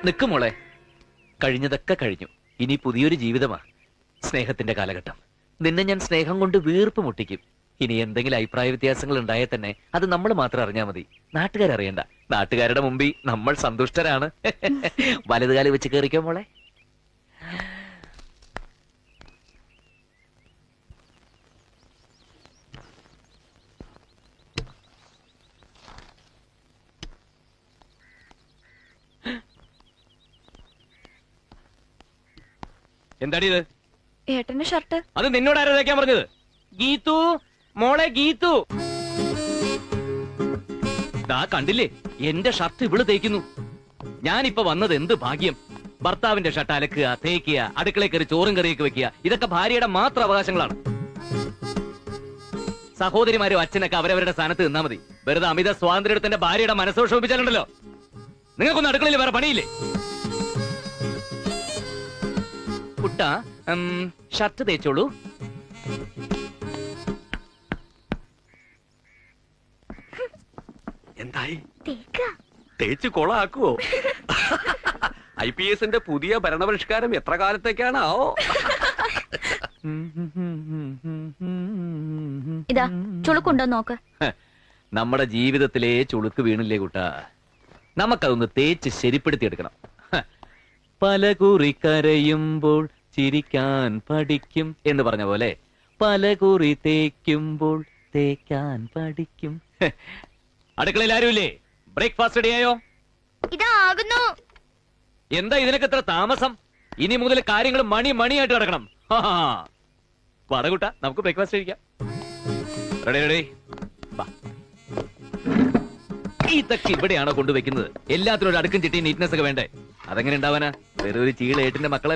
നിക്ക് മോളെ, കഴിഞ്ഞതൊക്കെ കഴിഞ്ഞു. ഇനി പുതിയൊരു ജീവിതമാ. സ്നേഹത്തിന്റെ കാലഘട്ടം. നിന്നെ ഞാൻ സ്നേഹം കൊണ്ട് വീർപ്പ് മുട്ടിക്കും. ഇനി എന്തെങ്കിലും അഭിപ്രായ വ്യത്യാസങ്ങൾ ഉണ്ടായാൽ തന്നെ അത് നമ്മൾ മാത്രം അറിഞ്ഞാൽ മതി. നാട്ടുകാരറിയണ്ട. നാട്ടുകാരുടെ മുമ്പിൽ നമ്മൾ സന്തുഷ്ടരാണ്. വലതുകാലി വെച്ച് കയറിക്കോ മോളെ. എന്താടി ഇത്? ഏട്ടന്റെ ഷർട്ട്. അത് നിന്നോട് ആരാ തേക്കാൻ പറഞ്ഞത്? ഗീതു മോളെ, ഗീതു. ദാ കണ്ടില്ലേ, എന്റെ ഷർട്ട് ഇവള് തേക്കുന്നു. ഞാനിപ്പോ വന്നത് എന്ത് ഭാഗ്യം. ഭർത്താവിന്റെ ഷർട്ട് അലക്കുക, തേക്കുക, അടുക്കളയിൽ കയറി ചോറും കറിയൊക്കെ വെക്കുക, ഇതൊക്കെ ഭാര്യയുടെ മാത്രം അവകാശങ്ങളാണ്. സഹോദരിമാരും അച്ഛനൊക്കെ അവരവരുടെ സ്ഥാനത്ത് നിന്നാ മതി. വെറുതെ അമിത സ്വാതന്ത്ര്യത്തിന്റെ ഭാര്യയുടെ മനസ്സോഷമിപ്പിച്ചാലുണ്ടല്ലോ. നിങ്ങൾക്കൊന്നും അടുക്കളയിൽ വേറെ പണിയില്ലേ? കുട്ടാ, ഷർട്ട് തേച്ചോളൂ. എന്തായി? തേച്ച് കൊളാക്കുവോ? IPS പുതിയ ഭരണപരിഷ്കാരം എത്ര കാലത്തേക്കാണോ? ഇതാ ചുളുക്കുണ്ടോ നോക്ക്. നമ്മുടെ ജീവിതത്തിലെ ചുളുക്ക് വീണില്ലേ കുട്ടാ? നമുക്കതൊന്ന് തേച്ച് ശരിപ്പെടുത്തിയെടുക്കണം. പല കുറി കരയുമ്പോൾ ചിരിക്കാൻ പഠിക്കും എന്ന് പറഞ്ഞ പോലെ പല കുറി തേക്കുമ്പോൾ തേക്കാൻ പഠിക്കും. അടുക്കളയിൽ ആരുമില്ലേ? ബ്രേക്ക്ഫാസ്റ്റ് റെഡിയായോ? ഇതാകുന്നു. എന്താ ഇതിനൊക്കെ എത്ര താമസം? ഇനി മുതൽ കാര്യങ്ങൾ മണിയായിട്ട് കിടക്കണം. പടകൂട്ട, നമുക്ക് ബ്രേക്ക്ഫാസ്റ്റ് കഴിക്കാം. റെഡി? ഇതൊക്കെ ഇവിടെയാണോ കൊണ്ടുവെക്കുന്നത്? എല്ലാത്തിനും ഒരു അടുക്കും ചിട്ടി നീറ്റ്നെസ് ഒക്കെ വേണ്ടേ? അതെങ്ങനെ ഉണ്ടാവാനാ? വേറെ ഒരു ചീളേട്ടിന്റെ മക്കളല്ല.